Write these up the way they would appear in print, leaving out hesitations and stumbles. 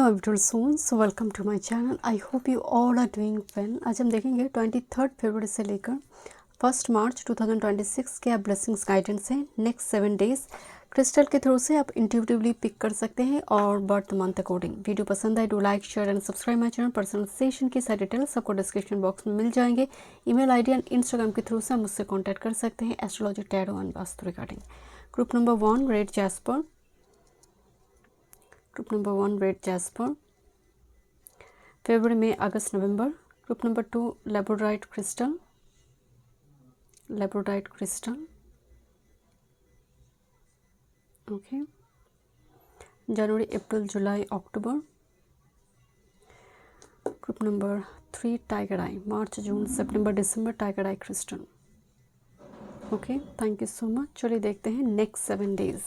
My beautiful souls, welcome to my channel. I hope you all are doing well. आज हम देखेंगे 23 फरवरी से लेकर 1 मार्च 2026 के आप ब्लेसिंग्स गाइडेंस हैं नेक्स्ट 7 डेज। क्रिस्टल के थ्रू से आप इंट्यूटिवली पिक कर सकते हैं और बर्थ मंथ अकॉर्डिंग। वीडियो पसंद आए तो like share and subscribe my channel. Personal session की सारी डिटेल्स आपको डिस्क्रिप्शन बॉक्स में मिल जाएंगे। ईमेल आईडी एंड इंस्टाग्राम के थ्रू से आप मुझसे कॉन्टैक्ट कर सकते हैं astrology, tarot and vastu regarding. Group number 1 red jasper, group number 1 red jasper, फरवरी में अगस्त नवंबर। Group number 2 labradorite crystal, labradorite crystal, okay. जनवरी अप्रैल जुलाई अक्टूबर। Group number 3 tiger I, March June September December tiger I crystal, okay. Thank you so much. चलिए देखते हैं next 7 days.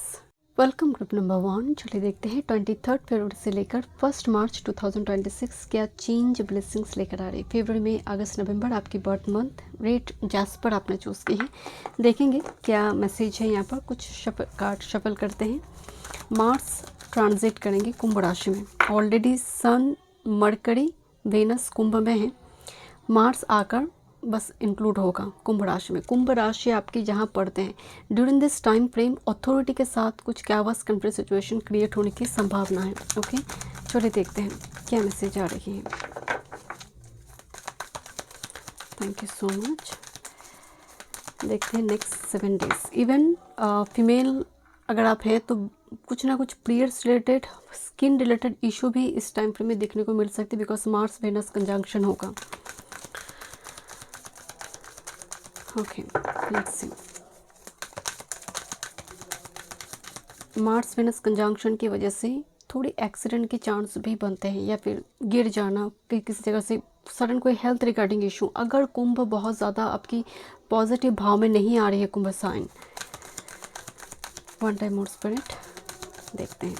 Welcome group number 1। चलिए देखते हैं 23 फरवरी से लेकर 1 मार्च 2026 क्या चेंज ब्लेसिंग्स लेकर आ रही है। फरवरी में अगस्त नवंबर आपकी बर्थ मंथ। रेड जैस्पर आपने चूज़ की है। देखेंगे क्या मैसेज है यहाँ पर। कुछ कार्ड शफल करते हैं। मार्स ट्रांजिट करेंगे कुंभ राशि में। ऑलरेडी सन, मरकरी, वेनस कुंभ में है। मार्स आकर बस इंक्लूड होगा कुंभ राशि में। कुंभ राशि आपकी जहाँ पढ़ते हैं during this time frame authority के साथ कुछ कैवस कंफ्लिक्ट सिचुएशन क्रिएट होने की संभावना है, ओके। चलिए देखते हैं क्या मैसेज आ रही है। Thank you so much. देखते हैं नेक्स्ट 7 डेज। इवन फीमेल अगर आप हैं तो कुछ ना कुछ periods related, skin related issue भी इस टाइम फ्रेम में देखने को मिल सकते हैं बिकॉज मार्स वेनस कंजंक्शन होगा, okay. Let's see. Mars Venus conjunction की वजह से थोड़ी एक्सीडेंट के चांस भी बनते हैं या फिर गिर जाना कि किसी जगह से सडन कोई हेल्थ रिगार्डिंग इशू। अगर कुंभ बहुत ज़्यादा आपकी पॉजिटिव भाव में नहीं आ रही है Kumbh sign. One time more spirit देखते हैं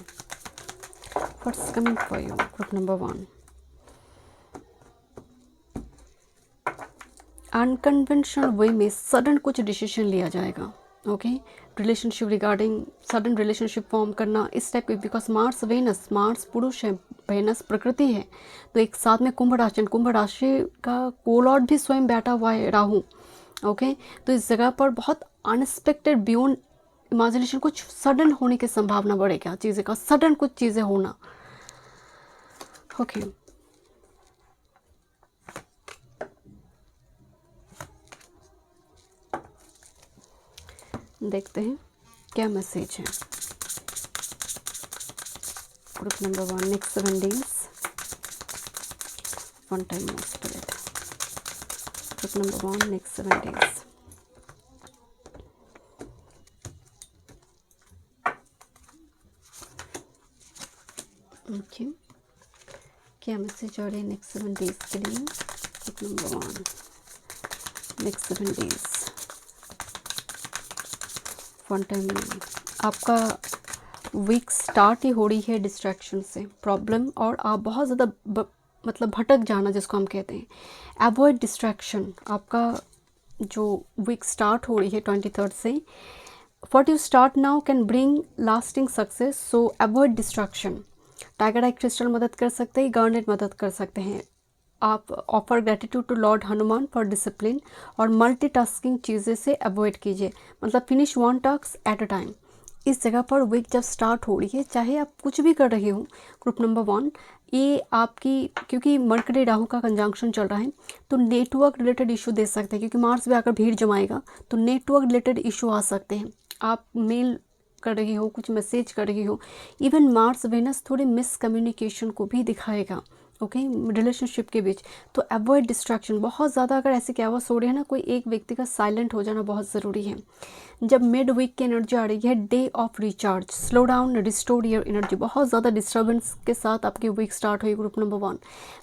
what's coming for you. Group number 1 unconventional way में सडन कुछ डिसीजन लिया जाएगा, okay. Relationship regarding sudden relationship form करना इस टाइप के, बिकॉज मार्स वेनस, मार्स पुरुष है, वेनस प्रकृति है, तो एक साथ में कुंभ राशि का कोलॉर्ड भी स्वयं बैठा हुआ है राहु, ओके। तो इस जगह पर बहुत अनएक्सपेक्टेड बियॉन्ड इमेजिनेशन कुछ सडन होने की संभावना बढ़ेगा। चीज़ें का सडन कुछ चीज़ें होना, ओके। देखते हैं क्या मैसेज है। Group number 1 next 7 days. One time more spirit. Group number 1 next 7 days. Okay, क्या मैसेज आ रहे हैं नेक्स्ट 7 डेज के लिए। Group number 1 next 7 days. One time में आपका वीक स्टार्ट ही हो रही है डिस्ट्रैक्शन से, प्रॉब्लम, और आप बहुत ज़्यादा मतलब भटक जाना जिसको हम कहते हैं। Avoid distraction. आपका जो वीक स्टार्ट हो रही है 23 से, what you start now can bring lasting success, so avoid distraction. Tiger I crystal मदद कर सकते हैं, गार्नेट मदद कर सकते हैं। आप offer gratitude to lord Hanuman for discipline, और मल्टीटास्किंग चीज़ें से अवॉइड कीजिए, मतलब finish one task at a time. इस जगह पर वीक जब स्टार्ट हो रही है, चाहे आप कुछ भी कर रहे हो, ग्रुप नंबर 1 ये आपकी, क्योंकि मरकरी राहु का कंजंक्शन चल रहा है तो नेटवर्क रिलेटेड इशू दे सकते हैं, क्योंकि मार्स भी आकर भीड़ जमाएगा तो नेटवर्क रिलेटेड इशू आ सकते हैं। आप मेल कर रही हो, कुछ मैसेज कर रही हो, इवन मार्स वेनस थोड़े मिसकम्युनिकेशन को भी दिखाएगा, ओके, रिलेशनशिप के बीच। तो अवॉइड डिस्ट्रैक्शन। बहुत ज़्यादा अगर ऐसे कैवस हो रहे हैं ना, कोई एक व्यक्ति का साइलेंट हो जाना बहुत ज़रूरी है। जब मिड वीक की एनर्जी आ रही है, day of recharge, slow down, restore your energy. बहुत ज़्यादा डिस्टर्बेंस के साथ आपकी वीक स्टार्ट हुई ग्रुप नंबर 1।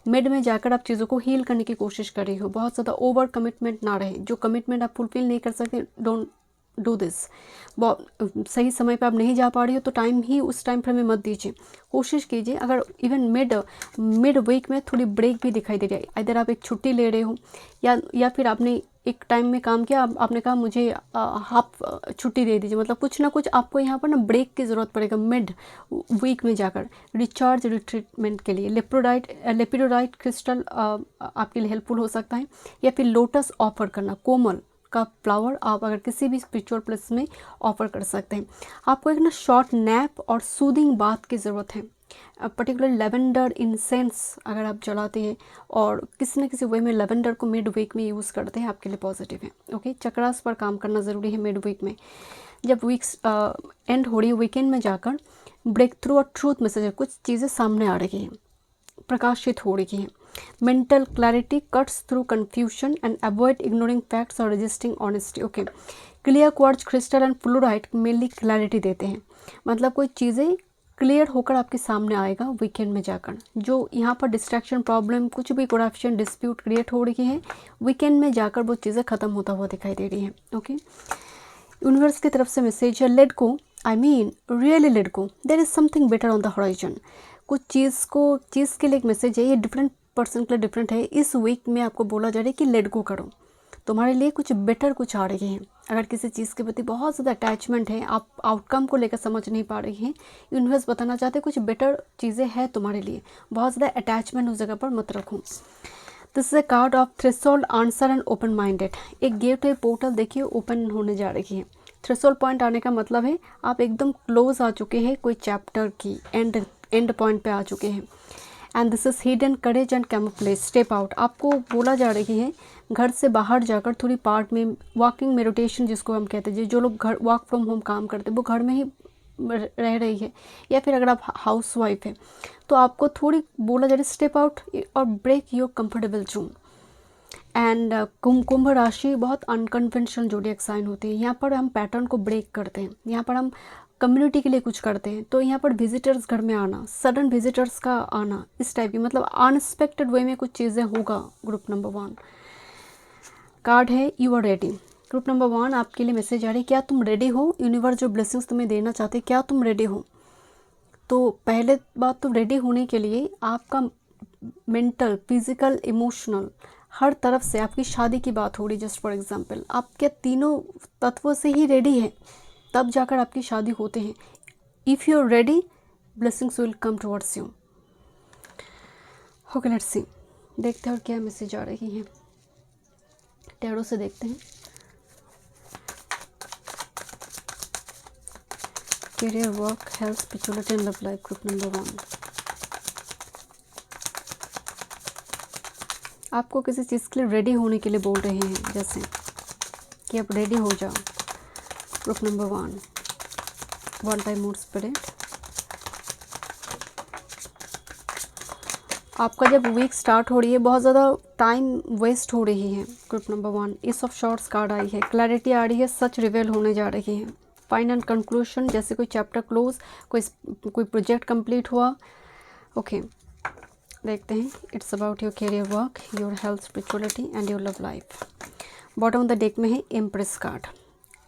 मिड में जाकर आप चीज़ों को हील करने की कोशिश कर रही हो। बहुत ज़्यादा ओवर कमिटमेंट ना रहे। जो कमिटमेंट आप फुलफिल नहीं कर सकते, डोंट डू दिस। सही समय पे आप नहीं जा पा रही हो तो टाइम ही उस टाइम फ्रेम में मत दीजिए। कोशिश कीजिए, अगर इवन मिड वीक में थोड़ी ब्रेक भी दिखाई दे रही है, इधर आप एक छुट्टी ले रहे हो या फिर आपने एक टाइम में काम किया, आपने कहा मुझे हाफ छुट्टी दे दीजिए, मतलब कुछ ना कुछ आपको यहाँ पर ना ब्रेक की ज़रूरत पड़ेगा मिड वीक में जाकर, रिचार्ज रिट्रीटमेंट के लिए। लेपिडोराइट क्रिस्टल आपके लिए हेल्पफुल हो सकता है, या फिर लोटस ऑफर करना, कोमल का फ्लावर आप अगर किसी भी स्पिरिचुअल प्लेस में ऑफर कर सकते हैं। आपको एक ना शॉर्ट नैप और सूदिंग बाथ की ज़रूरत है। पर्टिकुलर लेवेंडर इंसेंस अगर आप जलाते हैं और किसी न किसी वे में लेवेंडर को मिड वीक में यूज़ करते हैं, आपके लिए पॉजिटिव है। ओके, चक्रास पर काम करना ज़रूरी है मिड वीक में। जब वीक्स एंड हो रही है, वीकेंड में जाकर ब्रेक थ्रू और ट्रूथ मैसेज, कुछ चीज़ें सामने आ रही हैं, प्रकाशित हो रही हैं। Mental clarity cuts through confusion and avoid ignoring facts और resisting honesty. Okay, clear quartz crystal and fluoride mainly clarity देते हैं, मतलब कोई चीज़ें क्लियर होकर आपके सामने आएगा वीकेंड में जाकर। जो यहाँ पर डिस्ट्रैक्शन, प्रॉब्लम, कुछ भी करप्शन, डिस्प्यूट क्रिएट हो रही है, वीकेंड में जाकर वो चीज़ें ख़त्म होता हुआ दिखाई दे रही हैं। ओके, यूनिवर्स की तरफ से मैसेज है, let go, I mean really let go, there is something better on the horizon. कुछ चीज़ के लिए एक मैसेज है, ये डिफरेंट पर्सन के लिए डिफरेंट है। इस वीक में आपको बोला जा रहा है कि लेट गो करो, तुम्हारे लिए कुछ बेटर कुछ आ रही है। अगर किसी चीज़ के प्रति बहुत ज़्यादा अटैचमेंट है, आप आउटकम को लेकर समझ नहीं पा रही हैं, यूनिवर्स बताना चाहते हैं कुछ बेटर चीज़ें हैं तुम्हारे लिए, बहुत ज़्यादा अटैचमेंट उस जगह पर मत रखो। This is a card of threshold, answer and open minded. एक गेटवे पोर्टल देखिए ओपन होने जा रही है। थ्रेशोल्ड पॉइंट आने का मतलब है आप एकदम क्लोज आ चुके हैं, कोई चैप्टर की एंड पॉइंट पे आ चुके हैं। And this is hidden courage and camouflage, step out. आपको बोला जा रही है घर से बाहर जाकर थोड़ी पार्ट में वॉकिंग मेडिटेशन जिसको हम कहते हैं, जो लोग घर वर्क फ्रॉम होम काम करते हैं वो घर में ही रह रही है, या फिर अगर आप हाउस वाइफ है तो आपको थोड़ी बोला जा रहा है स्टेप आउट और break your comfortable zone. And Kumbh राशि बहुत अनकन्वेंशनल जोडिएक साइन होती है, यहाँ पर हम पैटर्न को ब्रेक करते हैं, यहाँ पर हम कम्युनिटी के लिए कुछ करते हैं। तो यहाँ पर विजिटर्स घर में आना, सडन विजिटर्स का आना, इस टाइप की मतलब अनएक्सपेक्टेड वे में कुछ चीज़ें होगा। ग्रुप नंबर 1 कार्ड है, you are ready. Group number 1 आपके लिए मैसेज आ रही है, क्या तुम रेडी हो? यूनिवर्स जो ब्लेसिंग्स तुम्हें देना चाहते हैं, क्या तुम रेडी हो? तो पहले बात तो रेडी होने के लिए आपका मेंटल, फिजिकल, इमोशनल हर तरफ से आपकी शादी की बात हो रही। जस्ट फॉर एग्जांपल आप क्या तीनों तत्वों से ही रेडी है, तब जाकर आपकी शादी होते हैं। If you are ready, blessings will come towards you. Okay, let's see, देखते हैं और क्या मैसेज आ रही है। टैरो से देखते हैं। Career, work, health, spirituality and love life. Group number 1 आपको किसी चीज़ के लिए रेडी होने के लिए बोल रहे हैं, जैसे कि आप रेडी हो जाओ। Group number 1 time mood spirit. आपका जब वीक स्टार्ट हो रही है बहुत ज़्यादा टाइम वेस्ट हो रही है। ग्रुप नंबर 1 इस ऑफ शॉर्ट्स कार्ड आई है, क्लैरिटी आ रही है, सच रिवेल होने जा रही है। फाइनल कंक्लूशन, जैसे कोई चैप्टर क्लोज, कोई प्रोजेक्ट कंप्लीट हुआ। ओके, देखते हैं। It's about your career, work, your health, spirituality and your love life. Bottom of the deck में है एम्प्रेस कार्ड,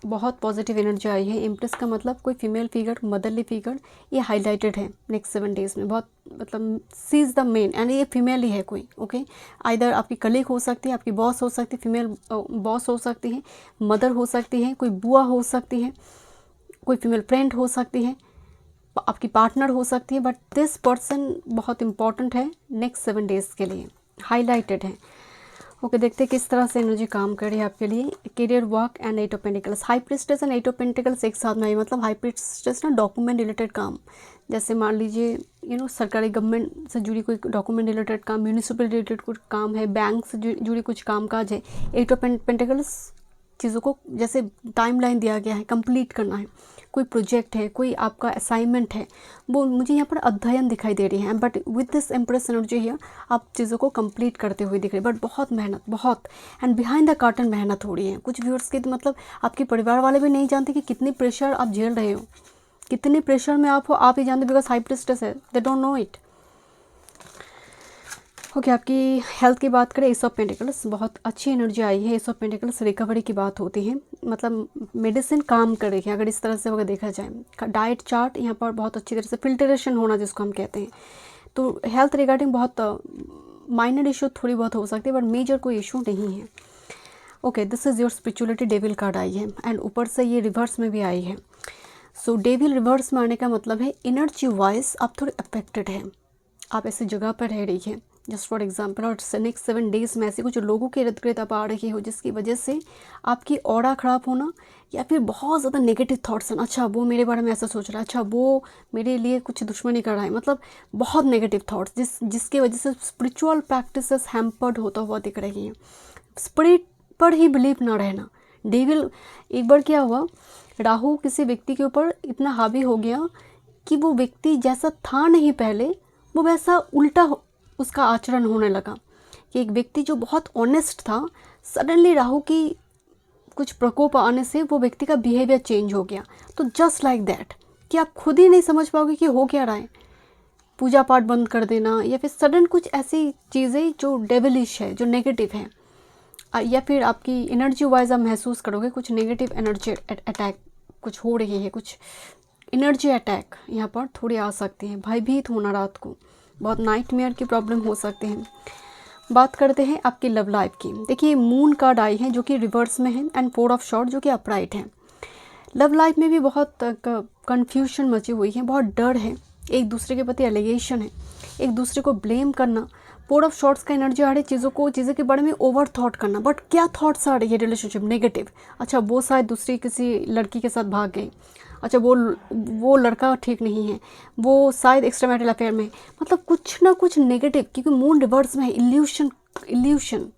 बहुत पॉजिटिव एनर्जी आई है। एम्प्रेस का मतलब कोई फीमेल फिगर, मदरली फिगर, ये हाईलाइटेड है नेक्स्ट 7 डेज में। बहुत मतलब सी इज़ द मेन, एंड ये फीमेल ही है कोई। ओके, आइदर आपकी कलीग हो सकती है, आपकी बॉस हो सकती है, फीमेल बॉस हो सकती है, मदर हो सकती है, कोई बुआ हो सकती है, कोई फीमेल फ्रेंड हो सकती है, आपकी पार्टनर हो सकती है। बट दिस पर्सन बहुत इंपॉर्टेंट है नेक्स्ट 7 डेज़ के लिए, हाईलाइटेड है। ओके, देखते हैं किस तरह से एनर्जी काम कर रही है आपके लिए। Career, work and 8 of pentacles. High priestess and 8 of pentacles एक साथ में आई, मतलब हाई प्रिस्टेस ना डॉक्यूमेंट रिलेटेड काम, जैसे मान लीजिए सरकारी गवर्नमेंट से जुड़ी कोई डॉक्यूमेंट रिलेटेड काम, म्यूनिसिपल रिलेटेड कुछ काम है, बैंक से जुड़ी कुछ काम काज है। 8 ऑफ पेंटिकल्स चीज़ों को जैसे टाइमलाइन दिया गया है, कंप्लीट करना है, कोई प्रोजेक्ट है, कोई आपका असाइनमेंट है, वो मुझे यहाँ पर अध्ययन दिखाई दे रही है। But with this empress energy here आप चीज़ों को कंप्लीट करते हुए दिख रही है, बट बहुत मेहनत, बहुत एंड बिहाइंड द कर्टन मेहनत हो रही है। कुछ व्यूअर्स की मतलब आपके परिवार वाले भी नहीं जानते कि कितनी प्रेशर आप झेल रहे हो, कितने प्रेशर में आप हो, आप ही जानते, बिकॉज हाई प्रिस्टेस है, they don't know it. Okay, आपकी हेल्थ की बात करें, एस ऑफ पेंटिकल्स बहुत अच्छी एनर्जी आई है। एस ऑफ पेंटिकल्स रिकवरी की बात होती है, मतलब मेडिसिन काम कर रही है अगर इस तरह से अगर देखा जाए। डाइट चार्ट यहाँ पर बहुत अच्छी तरह से फिल्टरेशन होना जिसको हम कहते हैं। तो हेल्थ रिगार्डिंग बहुत माइनर इशू थोड़ी बहुत हो सकती है, बट मेजर कोई इशू नहीं है। Okay, this is your spirituality, devil card आई है एंड ऊपर से ये रिवर्स में भी आई है। सो डेविल रिवर्स में आने का मतलब है एनर्जी वाइज आप थोड़े अफेक्टेड हैं, आप ऐसी जगह पर रह रही हैं जस्ट फॉर एग्जाम्पल, और नेक्स्ट 7 डेज में ऐसे कुछ लोगों के इर्द गिर्द आप आ रही हो जिसकी वजह से आपकी ऑरा ख़राब होना या फिर बहुत ज़्यादा नेगेटिव थॉट्स हैं। अच्छा वो मेरे बारे में ऐसा सोच रहा है, अच्छा वो मेरे लिए कुछ दुश्मनी कर रहा है, मतलब बहुत नेगेटिव थॉट्स जिसकी वजह से स्पिरिचुअल प्रैक्टिसेस हैम्पर्ड होता हुआ दिख रही हैं। स्पिरिट पर ही बिलीव ना रहना। डेविल, एक बार क्या हुआ, राहु किसी व्यक्ति के ऊपर इतना हावी हो गया कि वो व्यक्ति जैसा था नहीं पहले, वो वैसा उल्टा उसका आचरण होने लगा। कि एक व्यक्ति जो बहुत ऑनेस्ट था, सडनली राहु की कुछ प्रकोप आने से वो व्यक्ति का बिहेवियर चेंज हो गया। तो जस्ट लाइक दैट कि आप खुद ही नहीं समझ पाओगे कि हो क्या रहा है, पूजा पाठ बंद कर देना या फिर सडन कुछ ऐसी चीज़ें जो डेविलिश है, जो नेगेटिव है, या फिर आपकी एनर्जी वाइज आप महसूस करोगे कुछ नेगेटिव एनर्जी अटैक कुछ हो रही है, कुछ एनर्जी अटैक यहाँ पर थोड़ी आ सकती हैं। भयभीत होना, रात को बहुत नाइटमेयर की प्रॉब्लम हो सकते हैं। बात करते हैं आपकी लव लाइफ की। देखिए मून कार्ड आई है जो कि रिवर्स में है एंड 4 ऑफ शॉर्ट जो कि अपराइट है। लव लाइफ में भी बहुत कन्फ्यूजन मची हुई है, बहुत डर है, एक दूसरे के प्रति एलिगेशन है, एक दूसरे को ब्लेम करना। 4 ऑफ शॉर्ट्स का एनर्जी आ रही है चीज़ों के बारे में ओवर थॉट करना। बट क्या थॉट्स आ रही है रिलेशनशिप नेगेटिव, अच्छा वो शायद दूसरी किसी लड़की के साथ भाग गई, अच्छा वो लड़का ठीक नहीं है, वो शायद एक्स्ट्रा मैरिटल अफेयर में, मतलब कुछ ना कुछ नेगेटिव, क्योंकि मून रिवर्स में है। इल्यूशन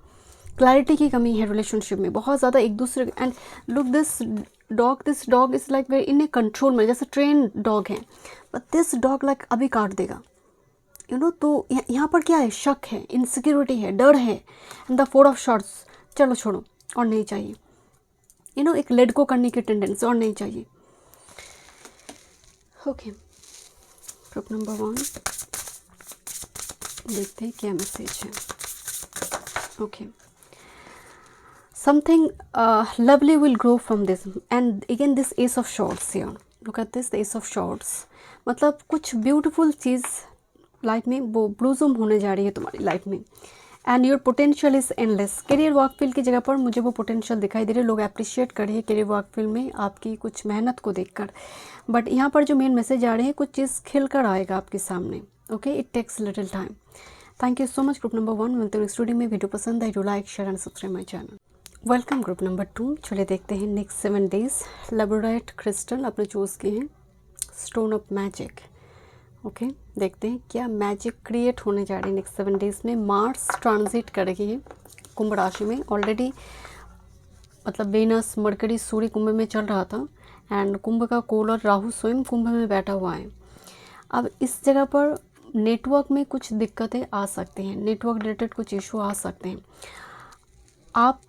क्लैरिटी की कमी है रिलेशनशिप में बहुत ज़्यादा एक दूसरे। And look this dog is like very in A control में, जैसे ट्रेन डॉग है, बट दिस डॉग लाइक अभी काट देगा, यू नो। तो यहाँ पर क्या है, शक है, इनसिक्योरिटी है, डर है। एंड द 4 ऑफ शॉर्ट्स, चलो छोड़ो और नहीं चाहिए, यू नो, एक लेट गो करने की टेंडेंसी और नहीं चाहिए। ओके, ग्रुप नंबर 1 देखते हैं क्या मैसेज है। Okay, something lovely will grow from this and again this ace of swords here, look at this, the ace of swords, मतलब कुछ ब्यूटीफुल चीज़ लाइफ में वो ब्लूजम होने जा रही है तुम्हारी लाइफ में। And your potential is endless. Career work field की जगह पर मुझे वो पोटेंशियल दिखाई दे रहे, लोग अप्रिशिएट कर रहे हैं करियर वर्क फील्ड में आपकी कुछ मेहनत को देखकर। बट यहाँ पर जो मेन मैसेज आ रहे हैं, कुछ चीज़ खिल कर आएगा आपके सामने। Okay, it takes little time. Thank you so much group number 1। मिलते हैं स्टूडियो में। वीडियो पसंद आई तो like share and subscribe my channel. Welcome group number 2। चलिए देखते हैं नेक्स्ट 7 डेज लेबोराइट क्रिस्टल आपने चूज़ किए हैं, स्टोन ऑफ मैजिक। ओके, देखते हैं क्या मैजिक क्रिएट होने जा रही है नेक्स्ट 7 डेज में। मार्स ट्रांजिट कर रही है कुंभ राशि में ऑलरेडी, मतलब वेनस मरकरी सूर्य कुंभ में चल रहा था एंड कुंभ का कोलर राहु स्वयं कुंभ में बैठा हुआ है। अब इस जगह पर नेटवर्क में कुछ दिक्कतें आ सकती हैं, नेटवर्क रिलेटेड कुछ इशू आ सकते हैं। आप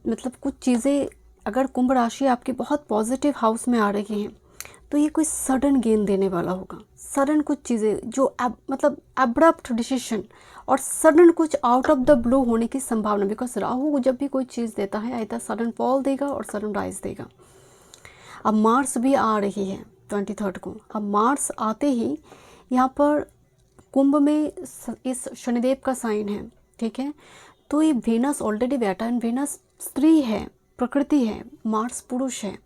मतलब कुछ चीज़ें, अगर कुंभ राशि आपकी बहुत पॉजिटिव हाउस में आ रही हैं तो ये कोई सडन गेन देने वाला होगा। सडन कुछ चीज़ें जो मतलब एब्रप्ट डिसीजन और सडन कुछ आउट ऑफ द ब्लू होने की संभावना, बिकॉज राहु जब भी कोई चीज़ देता है आइता सडन फॉल देगा और सडन राइज देगा। अब मार्स भी आ रही है 23 को। अब मार्स आते ही यहाँ पर कुंभ में इस शनिदेव का साइन है, ठीक है। तो ये वेनस ऑलरेडी बैठा है, वेनस स्त्री है, प्रकृति है, मार्स पुरुष है,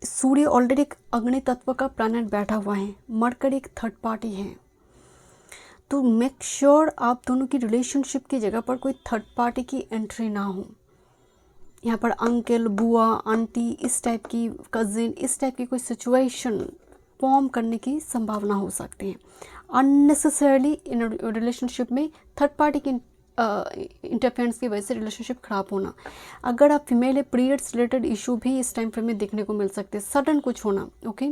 सूर्य ऑलरेडी एक अग्नि तत्व का प्लैनेट बैठा हुआ है, मरकरी एक थर्ड पार्टी है। तो मेक श्योर आप दोनों की रिलेशनशिप की जगह पर कोई थर्ड पार्टी की एंट्री ना हो। यहाँ पर अंकल, बुआ, आंटी, इस टाइप की कजिन, इस टाइप की कोई सिचुएशन फॉर्म करने की संभावना हो सकती है। अननेसेसरली इन रिलेशनशिप में थर्ड पार्टी की इंटरफेरेंस की वजह से रिलेशनशिप ख़राब होना। अगर आप फीमेल है, पीरियड्स रिलेटेड इशू भी इस टाइम फ्रेम में देखने को मिल सकते हैं, सडन कुछ होना, ओके,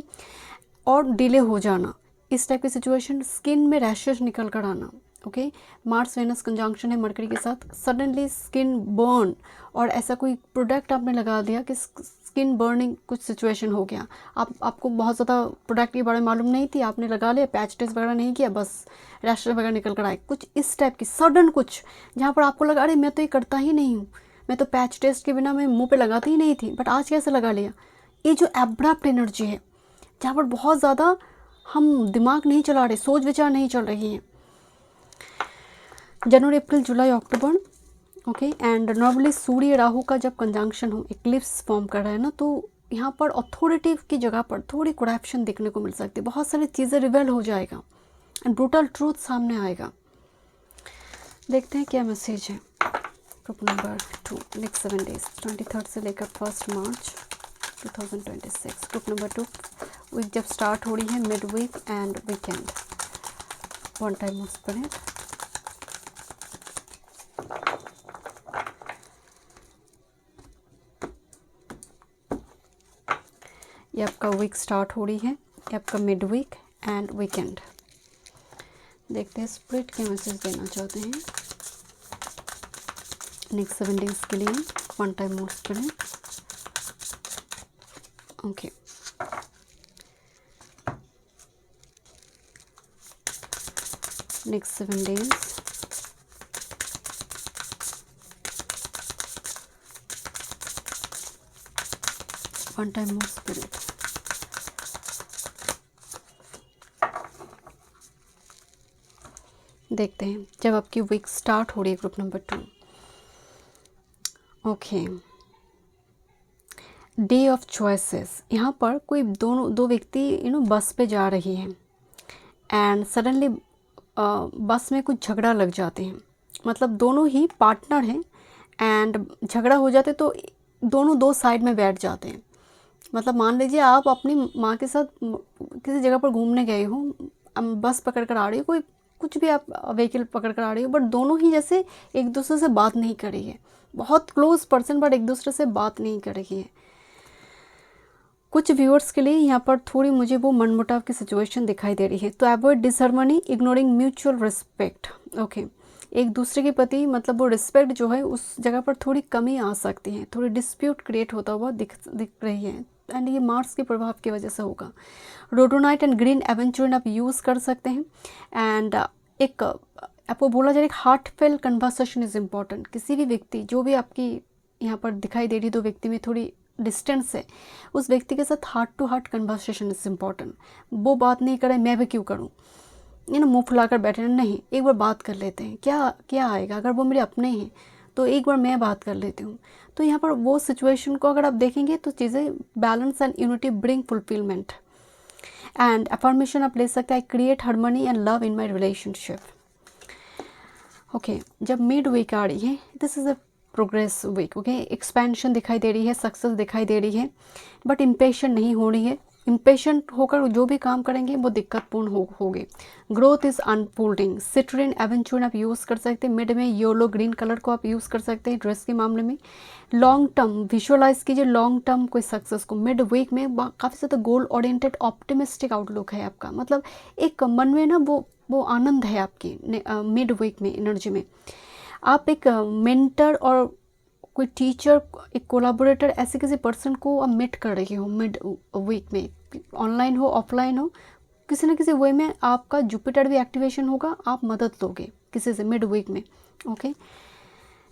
और डिले हो जाना, इस टाइप की सिचुएशन। स्किन में रैशेज निकल कर आना, ओके। मार्स वेनस कंजंक्शन है मरकरी के साथ, सडनली स्किन बर्न, और ऐसा कोई प्रोडक्ट आपने लगा दिया कि स्किन बर्निंग कुछ सिचुएशन हो गया। आपको बहुत ज़्यादा प्रोडक्ट के बारे में मालूम नहीं थी, आपने लगा लिया, पैच टेस्ट वगैरह नहीं किया, बस रैशेज वगैरह निकल कर आए, कुछ इस टाइप की सडन कुछ, जहाँ पर आपको लगा अरे मैं तो ये करता ही नहीं हूँ, मैं तो पैच टेस्ट के बिना मैं मुँह पे लगाती ही नहीं थी, बट आज कैसे लगा लिया। ये जो एब्रप्ट एनर्जी है, जहाँ पर बहुत ज़्यादा हम दिमाग नहीं चला रहे, सोच विचार नहीं चल रही है। जनवरी, अप्रैल, जुलाई, अक्टूबर ओके। एंड नॉर्मली सूर्य राहु का जब कंजंक्शन हो, इक्लिप्स फॉर्म कर रहा है ना, तो यहाँ पर अथॉरिटी की जगह पर थोड़ी करप्शन देखने को मिल सकती है, बहुत सारी चीज़ें रिवेल हो जाएगा एंड ब्रूटल ट्रूथ सामने आएगा। देखते हैं क्या मैसेज है ग्रुप नंबर 2 नेक्स्ट 7 डेज 23 से लेकर 1 मार्च 2026। ग्रुप नंबर 2 वीक जब स्टार्ट हो रही है, mid week and weekend. One time of spirit, ये आपका वीक स्टार्ट हो रही है, ये आपका मिड वीक एंड वीकेंड। देखते हैं स्पिरिट के मैसेज देना चाहते हैं नेक्स्ट 7 डेज के लिए। One time more spirit. Okay, next 7 days. One time more spirit. देखते हैं जब आपकी वीक स्टार्ट हो रही है group number 2। Okay, day of choices. यहाँ पर कोई दो व्यक्ति बस पे जा रही हैं एंड सडनली बस में कुछ झगड़ा लग जाते हैं। मतलब दोनों ही पार्टनर हैं एंड झगड़ा हो जाते तो दोनों दो साइड में बैठ जाते हैं। मतलब मान लीजिए आप अपनी माँ के साथ किसी जगह पर घूमने गए हो, बस पकड़ कर आ रही हो, कोई कुछ भी आप व्हीकल पकड़ कर आ रही हो, बट दोनों ही जैसे एक दूसरे से बात नहीं कर रही है, बहुत क्लोज पर्सन बट एक दूसरे से बात नहीं कर रही है। कुछ व्यूअर्स के लिए यहाँ पर थोड़ी मुझे वो मनमुटाव की सिचुएशन दिखाई दे रही है। तो avoid disharmony, ignoring mutual respect. Okay, एक दूसरे के प्रति मतलब वो रिस्पेक्ट जो है उस जगह पर थोड़ी कमी आ सकती है, थोड़ी डिस्प्यूट क्रिएट होता हुआ दिख रही है एंड ये मार्स के प्रभाव की वजह से होगा। रोडोनाइट एंड ग्रीन एवेंचुरिन आप यूज़ कर सकते हैं एंड एक आपको बोला जाए हार्टफेल कन्वर्सेशन इज़ इम्पॉर्टेंट। किसी भी व्यक्ति जो भी आपकी यहाँ पर दिखाई दे रही दो व्यक्ति में थोड़ी डिस्टेंस है, उस व्यक्ति के साथ heart to heart conversation is important. वो बात नहीं करे मैं भी क्यों करूँ, मुँह फुलाकर बैठे नहीं, एक बार बात कर लेते हैं, क्या क्या आएगा। अगर वो मेरे अपने हैं तो एक बार मैं बात कर लेती हूँ। तो यहाँ पर वो सिचुएशन को अगर आप देखेंगे तो चीज़ें balance and unity bring fulfilment. And affirmation आप ले सकते हैं, I create harmony and love in my relationship. Okay, जब मिड वीक आ रही है, this is a progress week. Okay, expansion दिखाई दे रही है, सक्सेस दिखाई दे रही है, बट इम्पेशेंट नहीं हो रही है। इम्पेशेंट होकर जो भी काम करेंगे वो दिक्कतपूर्ण होगी। Growth is unfolding. Citrine aventurine आप यूज़ कर सकते हैं। मिड में येलो ग्रीन कलर को आप यूज़ कर सकते हैं ड्रेस के मामले में। लॉन्ग टर्म विजुअलाइज कीजिए, लॉन्ग टर्म कोई सक्सेस को। मिड वीक में काफ़ी ज़्यादा गोल ओरिएंटेड ऑप्टिमिस्टिक आउटलुक है आपका। मतलब एक मन में ना वो आनंद है आपकी मिड वीक में एनर्जी में। आप एक मेंटर और कोई टीचर, एक कोलाबोरेटर, ऐसे किसी पर्सन को आप मीट कर रही हो मिड वीक में, ऑनलाइन हो ऑफलाइन हो, किसी न किसी वे में आपका जुपिटर भी एक्टिवेशन होगा, आप मदद लोगे किसी से मिड वीक में। ओके,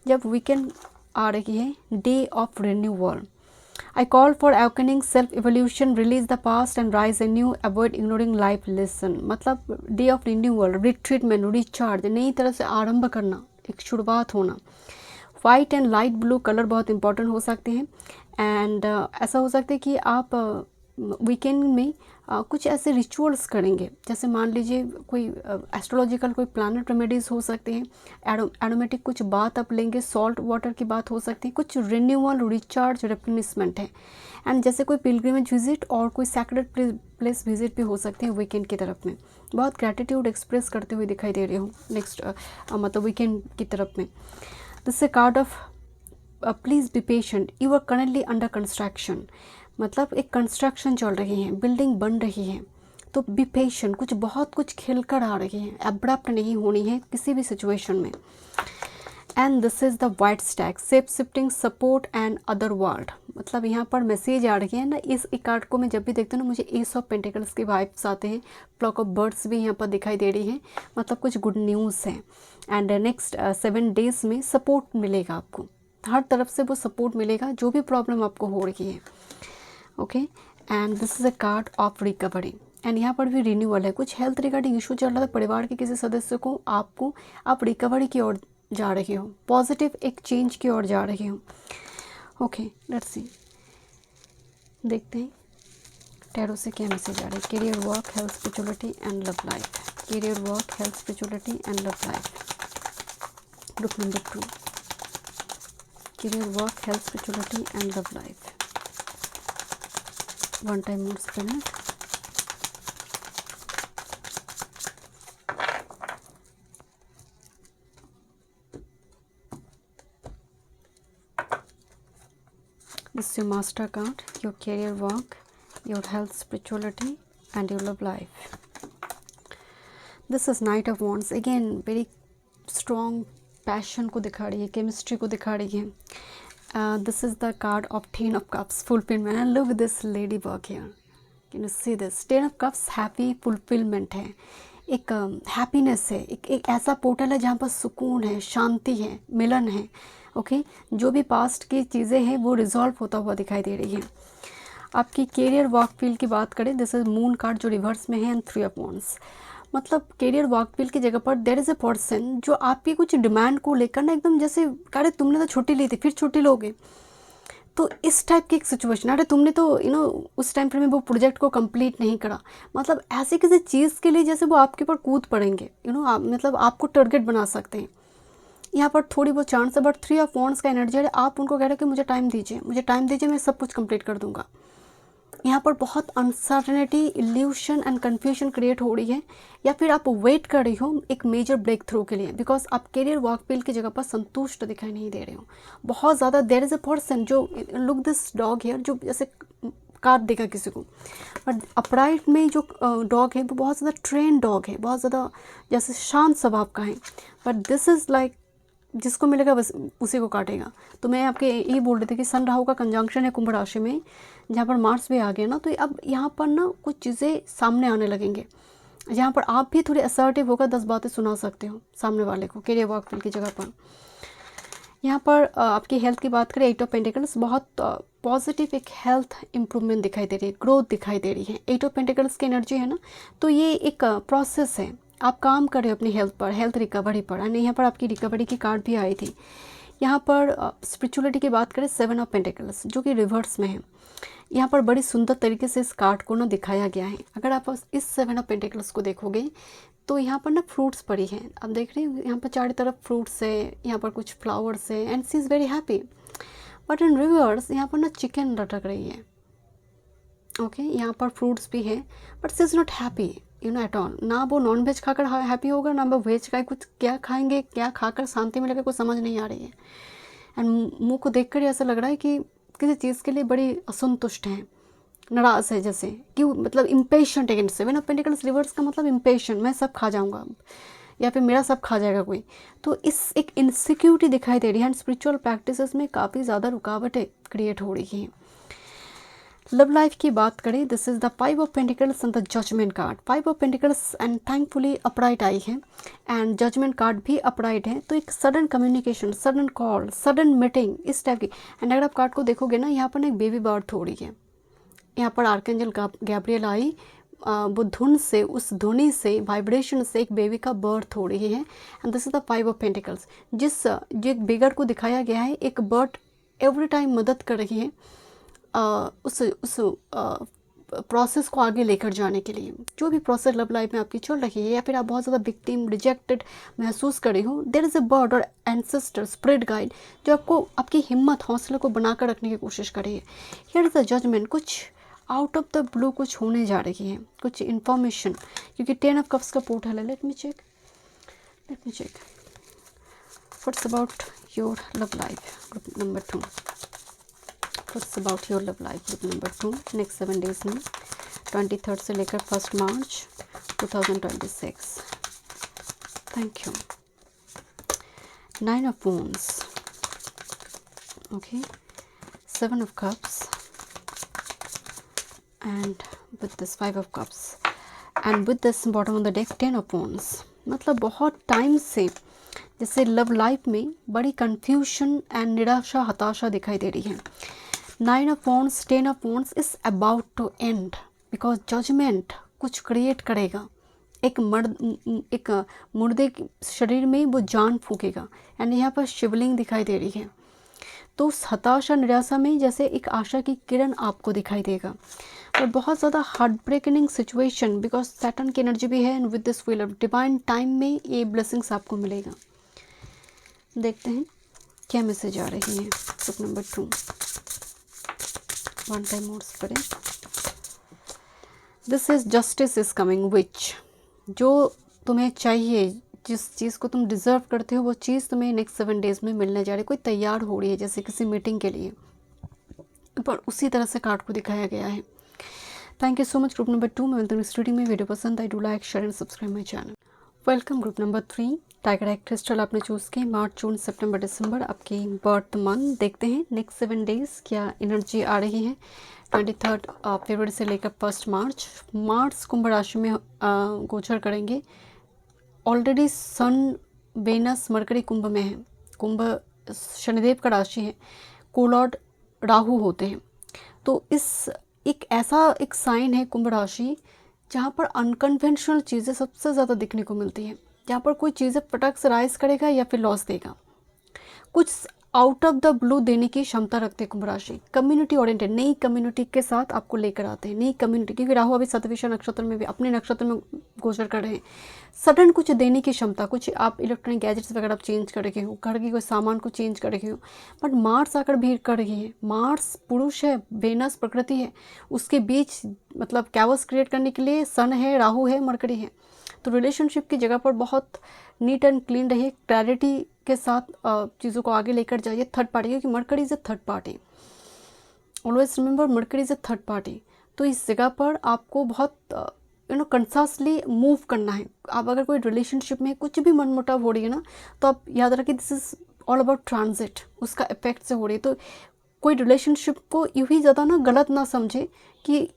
जब वीकेंड आ रही है, day of renewal. I call for awakening, self evolution, release the past and rise a new, avoid ignoring life lesson. मतलब day of renewal, retreatment, recharge, नई तरह से आरंभ करना, एक शुरुआत होना। White and light blue colour बहुत इंपॉर्टेंट हो सकते हैं एंड ऐसा हो सकता है कि आप वीकेंड में कुछ ऐसे रिचुअल्स करेंगे, जैसे मान लीजिए कोई एस्ट्रोलॉजिकल कोई प्लानट रेमेडीज़ हो सकते हैं, एरोमेटिक कुछ बात आप लेंगे, सॉल्ट वाटर की बात हो सकती है, कुछ रिन्यूअल, रिचार्ज, रिप्लेनिशमेंट है। एंड जैसे कोई पिलग्रिमेज विजिट और कोई सैक्रेड प्लेस विजिट भी हो सकते हैं वीकेंड की तरफ में। बहुत ग्रैटिट्यूड एक्सप्रेस करते हुए दिखाई दे रहे हो नेक्स्ट मतलब वीकेंड की तरफ में। This a card of please be patient, you are currently under construction. मतलब एक कंस्ट्रक्शन चल रही है, बिल्डिंग बन रही है, तो बी पेशेंट, बहुत कुछ खिल कर आ रही है, एब्रप्ट नहीं होनी है किसी भी सिचुएशन में। And this is the white stack, shape shifting, support and other world. मतलब यहाँ पर मैसेज आ रही है ना, इस कार्ड को मैं जब भी देखती हूँ ना, मुझे एस ऑफ पेंटिकल्स के वाइब्स आते हैं, फ्लॉक ऑफ बर्ड्स भी यहाँ पर दिखाई दे रही है, मतलब कुछ गुड न्यूज़ है। एंड नेक्स्ट 7 डेज में सपोर्ट मिलेगा आपको, हर तरफ से वो सपोर्ट मिलेगा जो भी प्रॉब्लम आपको हो रही है। Okay, and this is a card of recovery. And यहाँ पर भी रिन्यूअल है, कुछ हेल्थ रिगार्डिंग इशू चल रहा था परिवार के किसी सदस्य को, आप रिकवरी की ओर जा रही हो, पॉजिटिव एक चेंज की ओर जा रही हो। ओके, लेट्स सी, देखते हैं टैरो से क्या मैसेज आ रहा है। Career, work, health, spirituality and love life. Career, work, health, spirituality and love life. Group number 2, career, work, health, spirituality and love life. One time more spirit. This is your master card, your career, work, your health, spirituality and your love life. This is Knight of Wands. Again, very strong passion को दिखा रही है, chemistry को दिखा रही है। This is the card of Ten of Cups, fulfillment. And look at this ladybug here. Can you see this? Ten of Cups happy fulfillment है, एक हैप्पीनेस है, एक ऐसा पोर्टल है जहाँ पर सुकून है, शांति है, मिलन है। ओके, जो भी पास्ट की चीज़ें हैं वो रिजॉल्व होता हुआ दिखाई दे रही है। आपकी कैरियर वर्क फील्ड की बात करें, दिस इज मून कार्ड जो रिवर्स में है एंड 3 ऑफ वांड्स। मतलब कैरियर वर्क फील्ड की जगह पर देयर इज़ अ पर्सन जो आपकी कुछ डिमांड को लेकर ना एकदम जैसे अरे तुमने तो छुट्टी ली थी फिर छुट्टी लोगे, तो इस टाइप की एक सिचुएशन, अरे तुमने तो उस टाइम पर में वो प्रोजेक्ट को कंप्लीट नहीं करा, मतलब ऐसी किसी चीज़ के लिए जैसे वो आपके ऊपर कूद पड़ेंगे, आप मतलब आपको टारगेट बना सकते हैं। यहाँ पर थोड़ी बहुत चांस है, बट 3 ऑफ वांड्स का एनर्जी है, आप उनको कह रहे हो कि मुझे टाइम दीजिए, मुझे टाइम दीजिए, मैं सब कुछ कंप्लीट कर दूंगा। यहाँ पर बहुत uncertainty, evolution and confusion create हो रही है, या फिर आप वेट कर रही हो एक मेजर ब्रेक थ्रू के लिए, बिकॉज आप कैरियर वर्क फील्ड की जगह पर संतुष्ट दिखाई नहीं दे रहे हो बहुत ज़्यादा। देयर इज़ अ पर्सन जो लुक दिस डॉग हियर, जो जैसे काट देगा किसी को, बट अपराइट में जो डॉग है वो बहुत ज़्यादा ट्रेन डॉग है, बहुत ज़्यादा जैसे शांत स्वभाव का है, बट दिस इज़ लाइक जिसको मिलेगा बस उसी को काटेगा। तो मैं आपके ये बोल रही थी कि सन राहु का कंजंक्शन है कुंभ राशि में, जहाँ पर मार्स भी आ गया ना, तो अब यहाँ पर ना कुछ चीज़ें सामने आने लगेंगे, जहाँ पर आप भी थोड़े असर्टिव होकर 10 बातें सुना सकते हो सामने वाले को कैरियर वर्क फील्ड की जगह पर। यहाँ पर आपकी हेल्थ की बात करें, 8 ऑफ पेंटिकल्स, बहुत पॉजिटिव एक हेल्थ इंप्रूवमेंट दिखाई दे रही है, ग्रोथ दिखाई दे रही है। 8 ऑफ पेंटिकल्स की एनर्जी है ना, तो ये एक प्रोसेस है, आप काम कर रहे हो अपनी हेल्थ पर, हेल्थ रिकवरी पर, एंड यहाँ पर आपकी रिकवरी की कार्ड भी आई थी। यहाँ पर स्पिरिचुअलिटी की बात करें, 7 ऑफ पेंटिकल्स जो कि रिवर्स में है, यहाँ पर बड़ी सुंदर तरीके से इस कार्ड को ना दिखाया गया है। अगर आप इस 7 ऑफ पेंटिकल्स को देखोगे तो यहाँ पर ना फ्रूट्स पड़ी हैं, आप देख रहे हो यहाँ पर चारों तरफ फ्रूट्स है, यहाँ पर कुछ फ्लावर्स है, and she is very happy. But in reverse यहाँ पर ना चिकन लटक रही है। ओके, यहाँ पर फ्रूट्स भी है, but she is not happy at all. ना वो नॉन वेज खाकर हैप्पी होगा, ना वो वेज का, कुछ क्या खाएंगे, क्या खाकर शांति मिलेगा, कुछ समझ नहीं आ रही है। एंड मुँह को देख कर ऐसा लग रहा है कि किसी चीज़ के लिए बड़ी असंतुष्ट हैं, नाराज़ है, जैसे कि मतलब इम्पेशेंट है। 7 ऑफ पेंटिकल्स रिवर्स का मतलब इम्पेशेंट, मैं सब खा जाऊंगा या फिर मेरा सब खा जाएगा कोई, तो इस एक इनसिक्योरिटी दिखाई दे रही है। एंड स्पिरिचुअल प्रैक्टिसेस में काफ़ी ज़्यादा रुकावटें क्रिएट हो रही हैं। लव लाइफ की बात करें, this is the 5 of pentacles and the judgement card. 5 of pentacles and thankfully upright आई है, एंड जजमेंट कार्ड भी अपराइट है, तो एक sudden communication, sudden call, sudden meeting, इस टाइप की। एंड अगर आप कार्ड को देखोगे ना, यहाँ पर एक बेबी बर्थ हो रही है, यहाँ पर आर्कएंजल गैब्रियल आई, वो धुन से, उस ध्वनि से, वाइब्रेशन से एक बेबी का बर्थ हो रही है। And this is the 5 of pentacles, जो एक बिगर को दिखाया गया है, एक बर्ड एवरी टाइम मदद कर रही है उस प्रोसेस को आगे लेकर जाने के लिए। जो भी प्रोसेस लव लाइफ में आपकी चल रही है, या फिर आप बहुत ज़्यादा विक्टिम, रिजेक्टेड महसूस कर रही हो, देयर इज़ अ बर्ड और एंसेस्टर, स्पिरिट गाइड, जो आपको आपकी हिम्मत, हौसले को बनाकर रखने की कोशिश कर रही है। हियर इज़ द जजमेंट, कुछ आउट ऑफ द ब्लू कुछ होने जा रही है, कुछ इन्फॉर्मेशन, क्योंकि 10 ऑफ कप्स का पोर्टल है। Let me check what's about your love life group number 2। What's about your love life group number 2 next 7 days में, 23 से लेकर 1 March 2026। Thank you. 9 of wands, okay, 7 of cups and with this 5 of cups and with this bottom on the deck 10 of wands। मतलब बहुत time से जैसे love life में बड़ी confusion and निराशा, हताशा दिखाई दे रही है। 9 of wands, 10 of wands is about to end, because judgement कुछ क्रिएट करेगा, एक मुर्दे शरीर में वो जान फूकेगा। एंड यहाँ पर शिवलिंग दिखाई दे रही है। तो उस हताशा निराशा में जैसे एक आशा की किरण आपको दिखाई देगा। और बहुत ज़्यादा heart breaking situation, because Saturn की एनर्जी भी है and with this wheel of divine time में ये ब्लेसिंग्स आपको मिलेगा। देखते हैं क्या मैसेज आ रही है। Group number 2 one time modes पढ़ें। This is justice is coming, which जो तुम्हें चाहिए, जिस चीज़ को तुम डिज़र्व करते हो, वो चीज़ तुम्हें नेक्स्ट 7 डेज़ में मिलने जा रही है। कोई तैयार हो रही है जैसे किसी मीटिंग के लिए, पर उसी तरह से कार्ड को दिखाया गया है। Thank you so much group number 2। मैं मिलती हूँ इस रीडिंग में। वीडियो पसंद आई, do like share and subscribe my channel. Welcome group number 3। Tiger act crystal आपने चूज़ की। मार्च, जून, सितंबर, दिसंबर आपकी बर्थ मंथ। देखते हैं नेक्स्ट 7 डेज़ क्या एनर्जी आ रही है। 23 फरवरी से लेकर 1 मार्च। मार्स कुंभ राशि में गोचर करेंगे। ऑलरेडी सन, वेनस, मरकरी कुंभ में है। कुंभ शनिदेव का राशि है, कोलॉर्ड राहु होते हैं। तो इस एक ऐसा एक साइन है कुंभ राशि जहाँ पर अनकन्वेंशनल चीज़ें सबसे ज़्यादा दिखने को मिलती हैं, जहाँ पर कोई चीज़ें पटक से राइज करेगा या फिर लॉस देगा। कुछ आउट ऑफ द ब्लू देने की क्षमता रखते हैं कुंभ राशि। कम्युनिटी ओरिएंटेड, नई कम्युनिटी के साथ आपको लेकर आते हैं। नई कम्युनिटी, क्योंकि राहु अभी शतभिषा नक्षत्र में भी अपने नक्षत्र में गोचर कर रहे हैं। सडन कुछ देने की क्षमता, कुछ आप इलेक्ट्रॉनिक गैजेट्स वगैरह आप चेंज कर रहे हो, घर की कोई सामान को चेंज कर रहे हो। बट मार्स आकर भीड़ कर रही है। मार्स पुरुष है, वेनस प्रकृति है, उसके बीच मतलब कैओस क्रिएट करने के लिए सन है, राहु है, मरकरी है। तो रिलेशनशिप की जगह पर बहुत नीट एंड क्लीन रहिए, क्लैरिटी के साथ चीज़ों को आगे लेकर जाइए। थर्ड पार्टी, क्योंकि mercury is a third party. Always remember mercury is a third party. तो इस जगह पर आपको बहुत कंसासली मूव करना है। आप अगर कोई रिलेशनशिप में कुछ भी मनमुटाव हो रही है ना, तो आप याद रखिए this is all about transit, उसका इफेक्ट से हो रही है। तो कोई रिलेशनशिप को यूँ ही ज़्यादा ना गलत ना समझे कि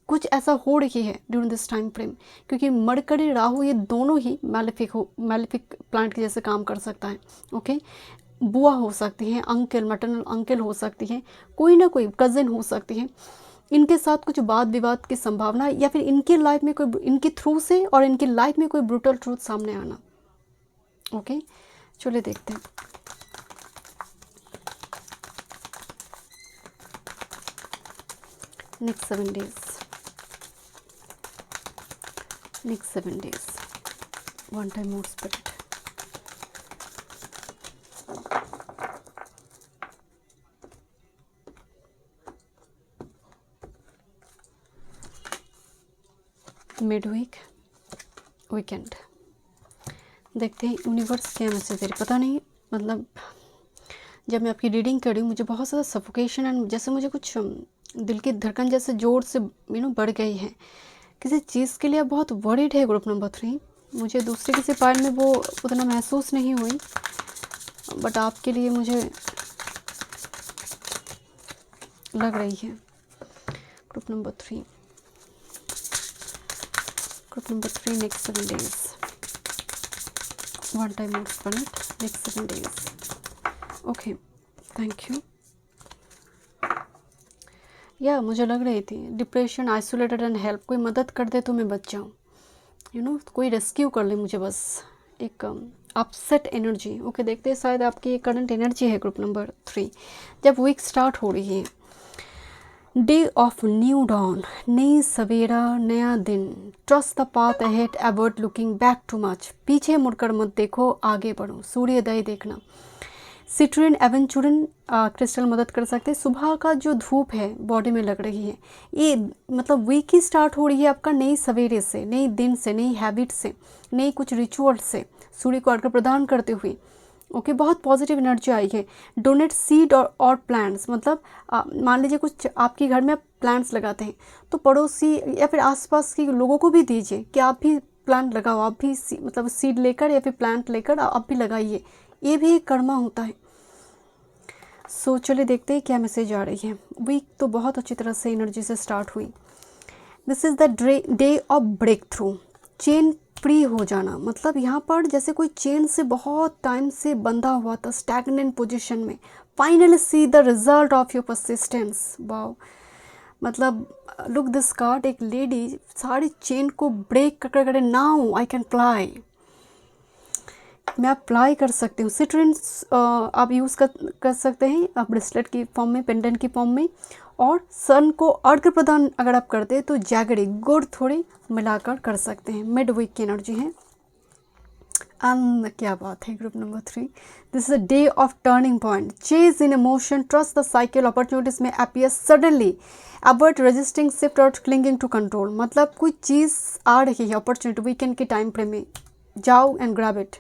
कुछ ऐसा हो रही है ड्यूरिंग दिस टाइम फ्रेम, क्योंकि मरकरी राहु ये दोनों ही मैलेफिक प्लांट के जैसे काम कर सकता है। ओके, बुआ हो सकती हैं, अंकल, मैटरनल अंकल हो सकती हैं, कोई ना कोई कज़न हो सकती है। इनके साथ कुछ वाद विवाद की संभावना, या फिर इनके लाइफ में कोई, इनके थ्रू से और इनकी लाइफ में कोई ब्रूटल ट्रूथ सामने आना। ओके, चलिए देखते हैं। Next 7 days, next 7 days, one time more spirit। Mid week, weekend. देखते हैं यूनिवर्स क्या मैसेज दे रही। पता नहीं, मतलब जब मैं आपकी रीडिंग कर रही हूँ मुझे बहुत ज़्यादा सफोकेशन एंड जैसे मुझे कुछ दिल की धड़कन जैसे जोर से बढ़ गई है। किसी चीज़ के लिए आप बहुत वरीड है ग्रुप नंबर 3। मुझे दूसरे किसी पार्ट में वो उतना महसूस नहीं हुई, बट आपके लिए मुझे लग रही है। Group number 3, group number 3, next 7 days, one time more planet, next 7 days. Okay, thank you. या मुझे लग रही थी डिप्रेशन, आइसोलेटेड एंड हेल्प, कोई मदद कर दे तो मैं बच जाऊँ, कोई रेस्क्यू कर ले मुझे, बस एक अपसेट एनर्जी। ओके, देखते हैं शायद आपकी ये करंट एनर्जी है ग्रुप नंबर 3। जब वीक स्टार्ट हो रही है, डे ऑफ न्यू डॉन, नई सवेरा, नया दिन। Trust the path ahead, avoid looking back too much. पीछे मुड़कर मत देखो, आगे बढ़ो। सूर्योदय देखना। सिट्रिन एवेंचुरिन क्रिस्टल मदद कर सकते हैं। सुबह का जो धूप है बॉडी में लग रही है, ये मतलब वीक ही स्टार्ट हो रही है आपका नई सवेरे से, नई दिन से, नई हैबिट से, नई कुछ रिचुअल से, सूर्य को अर्घ्य प्रदान करते हुए। ओके, बहुत पॉजिटिव एनर्जी आई है। डोनेट सीड और प्लांट्स, मतलब मान लीजिए कुछ आपके घर में आप प्लांट्स लगाते हैं तो पड़ोसी या फिर आसपास के लोगों को भी दीजिए कि आप भी प्लांट लगाओ, आप भी मतलब सीड लेकर या फिर प्लांट लेकर आप भी लगाइए। ये भी एक कर्मा होता है। सो चलिए देखते हैं क्या मैसेज आ रही है। वीक तो बहुत अच्छी तरह से एनर्जी से स्टार्ट हुई। This is the day of breakthrough, chain free हो जाना। मतलब यहाँ पर जैसे कोई चेन से बहुत टाइम से बंधा हुआ था, स्टैग्नेंट पोजीशन में, finally see the result of your persistence. Wow, मतलब लुक दिस कार्ड, एक लेडी सारी चेन को ब्रेक कर करे, नाउ आई कैन फ्लाई, मैं आप फ्लाई कर सकती हूँ। सिट्रिन आप यूज़ कर सकते हैं आप ब्रेसलेट की फॉर्म में, पेंडेंट की फॉर्म में, और सन को अर्घ्य प्रदान अगर आप करते हैं तो जैगरी गुड़ थोड़ी मिलाकर कर सकते हैं। मिड वीक की एनर्जी है। क्या बात है। Group number 3, this is a day of turning point, चेज in emotion, trust the cycle, opportunities may appear suddenly, avoid resisting, shift और क्लिंगिंग टू कंट्रोल। मतलब कोई चीज़ आ रही है अपॉर्चुनिटी वीकेंड के टाइम फ्रेम में, जाओ एंड ग्रैब इट,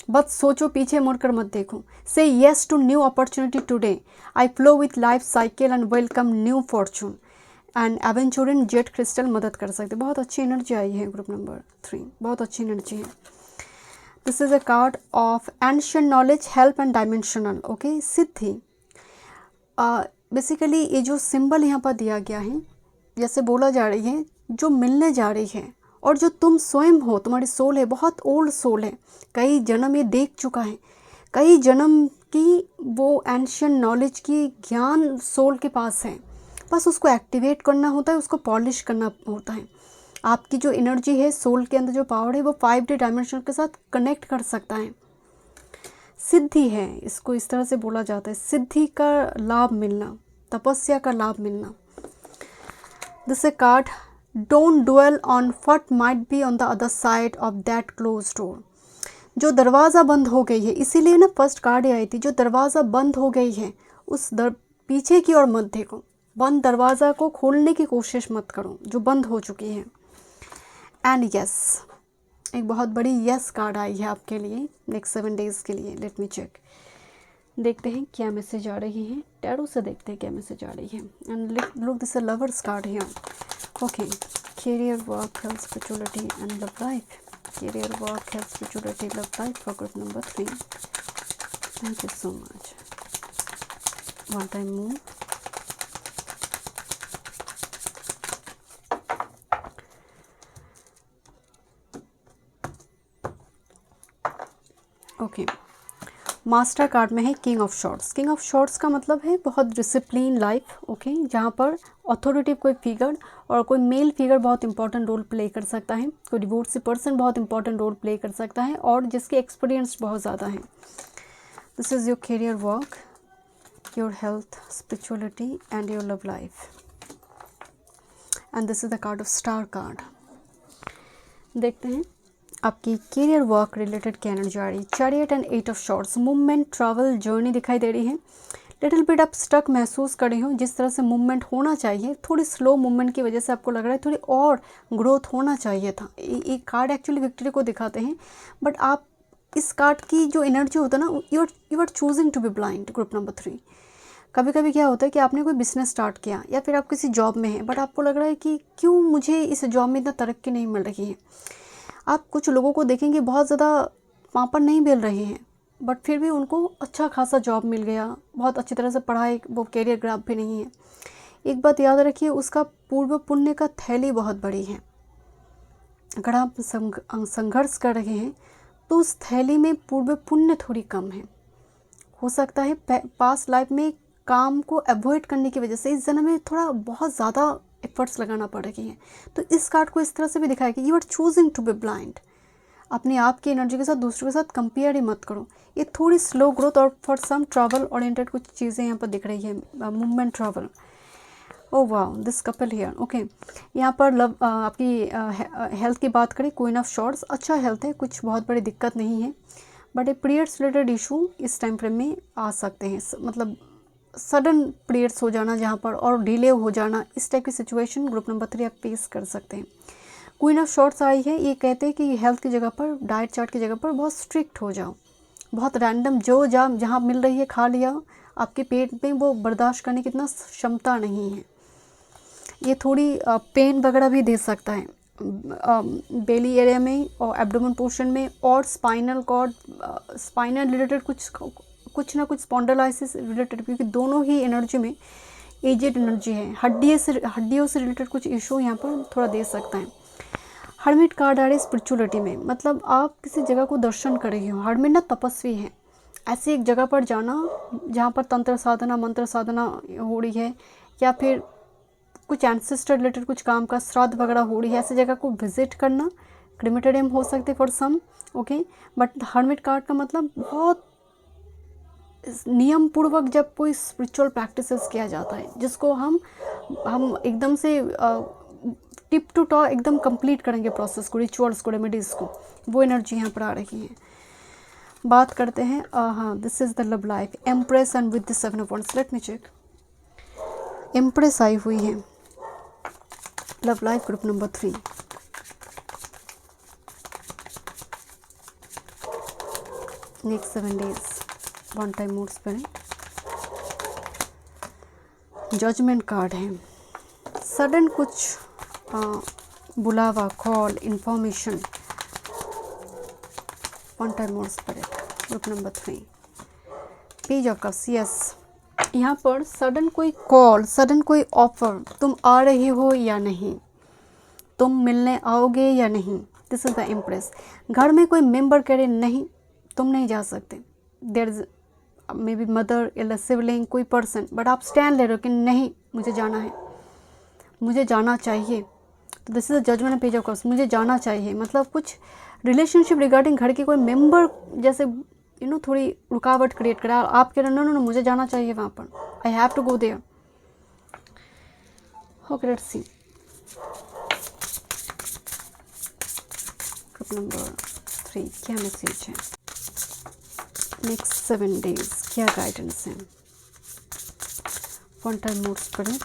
बस सोचो, पीछे मुड़कर मत देखो। Say yes to new opportunity today, I flow with life cycle and welcome new fortune. And aventurine jet crystal मदद कर सकते। बहुत अच्छी एनर्जी आई है ग्रुप नंबर 3, बहुत अच्छी एनर्जी है। This is a card of ancient knowledge, help and dimensional. Okay, Siddhi. Basically ये जो सिंबल यहाँ पर दिया गया है, जैसे बोला जा रही है जो मिलने जा रही है और जो तुम स्वयं हो, तुम्हारी सोल है, बहुत ओल्ड सोल है, कई जन्म ये देख चुका है, कई जन्म की वो एंशिएंट नॉलेज की ज्ञान सोल के पास है, बस उसको एक्टिवेट करना होता है, उसको पॉलिश करना होता है। आपकी जो एनर्जी है, सोल के अंदर जो पावर है, वो 5D डायमेंशन के साथ कनेक्ट कर सकता है। सिद्धि है, इसको इस तरह से बोला जाता है, सिद्धि का लाभ मिलना, तपस्या का लाभ मिलना। This a card, don't dwell on what might be on the other side of that close door. जो दरवाज़ा बंद हो गई है, इसीलिए ना फर्स्ट कार्ड आई थी, जो दरवाज़ा बंद हो गई है उस पीछे की ओर मत देखो, बंद दरवाज़ा को खोलने की कोशिश मत करो जो बंद हो चुकी है। एंड यस, एक बहुत बड़ी यस कार्ड आई है आपके लिए नेक्स्ट 7 डेज़ के लिए। लेट मी चेक, देखते हैं क्या मैसेज आ रही है, टैरो से देखते हैं क्या मैसेज आ रही है। And look this a lovers card here. Okay, career, work, health, spirituality and love life. Career, work, health, spirituality, love life for group number 3। Thank you so much. One time move. Okay, master card में है king of swords. King of swords का मतलब है बहुत discipline life. Okay, जहाँ पर authority कोई figure और कोई मेल फिगर बहुत इंपॉर्टेंट रोल प्ले कर सकता है, कोई डिवोर्सी पर्सन बहुत इंपॉर्टेंट रोल प्ले कर सकता है और जिसके एक्सपीरियंस बहुत ज़्यादा है। This is your career, work, your health, spirituality and your love life. And this is the card of star card. देखते हैं आपकी करियर, वर्क रिलेटेड क्या एनर्जी आ रही है। Chariot and 8 of shorts, movement, travel, journey दिखाई दे रही है। लिटिल बिट आप स्टक महसूस कर रही हो, जिस तरह से मूवमेंट होना चाहिए, थोड़ी स्लो मूवमेंट की वजह से आपको लग रहा है थोड़ी और ग्रोथ होना चाहिए था। ये कार्ड एक्चुअली विक्ट्री को दिखाते हैं, बट आप इस कार्ड की जो एनर्जी होता है ना, you are choosing to be blind. Group number 3, कभी कभी क्या होता है कि आपने कोई बिजनेस स्टार्ट किया या फिर आप किसी जॉब में हैं, बट आपको लग रहा है कि क्यों मुझे इस जॉब में इतना तरक्की नहीं मिल रही है। आप कुछ लोगों को देखेंगे बहुत ज़्यादा वहाँ पर नहीं मिल रहे हैं, बट फिर भी उनको अच्छा खासा जॉब मिल गया, बहुत अच्छी तरह से पढ़ाई, वो कैरियर ग्राफ भी नहीं है। एक बात याद रखिए, उसका पूर्व पुण्य का थैली बहुत बड़ी है। अगर आप संघर्ष कर रहे हैं तो उस थैली में पूर्व पुण्य थोड़ी कम है। हो सकता है पास्ट लाइफ में काम को अवॉइड करने की वजह से इस जन्म में थोड़ा बहुत ज़्यादा एफर्ट्स लगाना पड़ रही है। तो इस कार्ड को इस तरह से भी दिखाया कि you are choosing to be blind. अपने आप की एनर्जी के साथ दूसरों के साथ कंपेयर ही मत करो। ये थोड़ी स्लो ग्रोथ और फॉर सम ट्रैवल ओरिएंटेड कुछ चीज़ें यहाँ पर दिख रही है, मूवमेंट, ट्रैवल। ओ वाह, दिस कपल हियर। ओके, यहाँ पर लव, आपकी हेल्थ की बात करें, क्वीन ऑफ शॉर्ट्स, अच्छा हेल्थ है, कुछ बहुत बड़ी दिक्कत नहीं है, बट एक पीरियड्स रिलेटेड इशू इस टाइम फ्रेम में आ सकते हैं, मतलब सडन पीरियड्स हो जाना जहाँ पर और डिले हो जाना, इस टाइप की सिचुएशन ग्रुप नंबर 3 आप फेस कर सकते हैं। क्वीन ऑफ शॉर्ट्स आई है, ये कहते हैं कि हेल्थ की जगह पर, डाइट चार्ट की जगह पर बहुत स्ट्रिक्ट हो जाओ, बहुत रैंडम जो जहाँ मिल रही है खा लिया, आपके पेट में वो बर्दाश्त करने की इतना क्षमता नहीं है। ये थोड़ी पेन वगैरह भी दे सकता है बेली एरिया में और एब्डोमेन पोर्शन में, और स्पाइनल कॉर्ड, स्पाइनल रिलेटेड कुछ ना कुछ स्पॉन्डिलाइसिस रिलेटेड, क्योंकि दोनों ही एनर्जी में एजेड एनर्जी है। हड्डियों से रिलेटेड कुछ इशू यहाँ पर थोड़ा दे सकता है। हर्मिट कार्ड आ रही है स्पिरिचुअलिटी में, मतलब आप किसी जगह को दर्शन कर रही हो। हर्मिट ना तपस्वी है, ऐसी एक जगह पर जाना जहाँ पर तंत्र साधना, मंत्र साधना हो रही है, या फिर कुछ एंसेस्टर रिलेटेड कुछ काम का, श्राद्ध वगैरह हो रही है, ऐसी जगह को विजिट करना। क्रिमेटोरियम हो सकते for some, okay. But hermit card का मतलब बहुत नियम पूर्वक जब कोई स्पिरिचुअल प्रैक्टिसेस किया जाता है, जिसको हम एकदम से टिप टू टॉ एकदम कंप्लीट करेंगे प्रोसेस को, रिचुअल्स को, रेमेडीज़ को, वो एनर्जी यहाँ पर आ रही है। बात करते हैं, हाँ, this is the love life, empress and with the 7 of wands. Let me check. Empress आई हुई है, love life group number 3। Next 7 days, one time moods पर जजमेंट कार्ड है। सडन कुछ बुलावा, call, information, one time moods पर group number 3। Page of cups, yes, यहाँ पर सडन कोई कॉल, सडन कोई ऑफर, तुम आ रहे हो या नहीं, तुम मिलने आओगे या नहीं, दिस इज़ द इम्प्रेस। घर में कोई मेंबर कह रहे नहीं तुम नहीं जा सकते, there is maybe mother या सिबलिंग, कोई पर्सन, बट आप स्टैंड ले रहे हो कि नहीं मुझे जाना है, मुझे जाना चाहिए। तो this is the judgement page of cups, मुझे जाना चाहिए, मतलब कुछ रिलेशनशिप रिगार्डिंग घर के कोई मेंबर जैसे थोड़ी रुकावट क्रिएट करा, आप कह रहे हो नो नो नो मुझे जाना चाहिए वहाँ पर, I have to go there. Okay, let's see group number 3 क्या मैसेज है, नेक्स्ट 7 डेज क्या गाइडेंस है। One time mood spirit,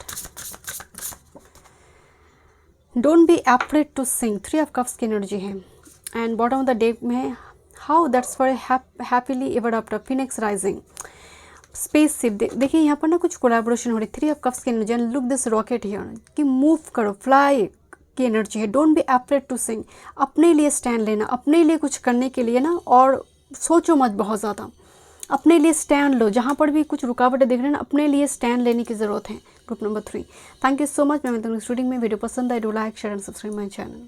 don't be afraid to sing, 3 of cups की एनर्जी है। And bottom of the deck में है how that's for happily ever after, phoenix rising, spaceship. देखिए यहाँ पर ना कुछ कोलैबोरेशन हो रही, 3 ऑफ कप्स की energy, and look this rocket here, कि मूव करो, फ्लाई की एनर्जी है। Don't be afraid to sing, अपने लिए स्टैंड लेना, अपने लिए कुछ करने के लिए ना, और सोचो मत बहुत ज़्यादा, अपने लिए स्टैंड लो, जहाँ पर भी कुछ रुकावटें दिख रही हैं ना, अपने लिए स्टैंड लेने की ज़रूरत है। Group number 3, thank you so much. मैं रीडिंग में वीडियो पसंद आए, do like share and subscribe my channel.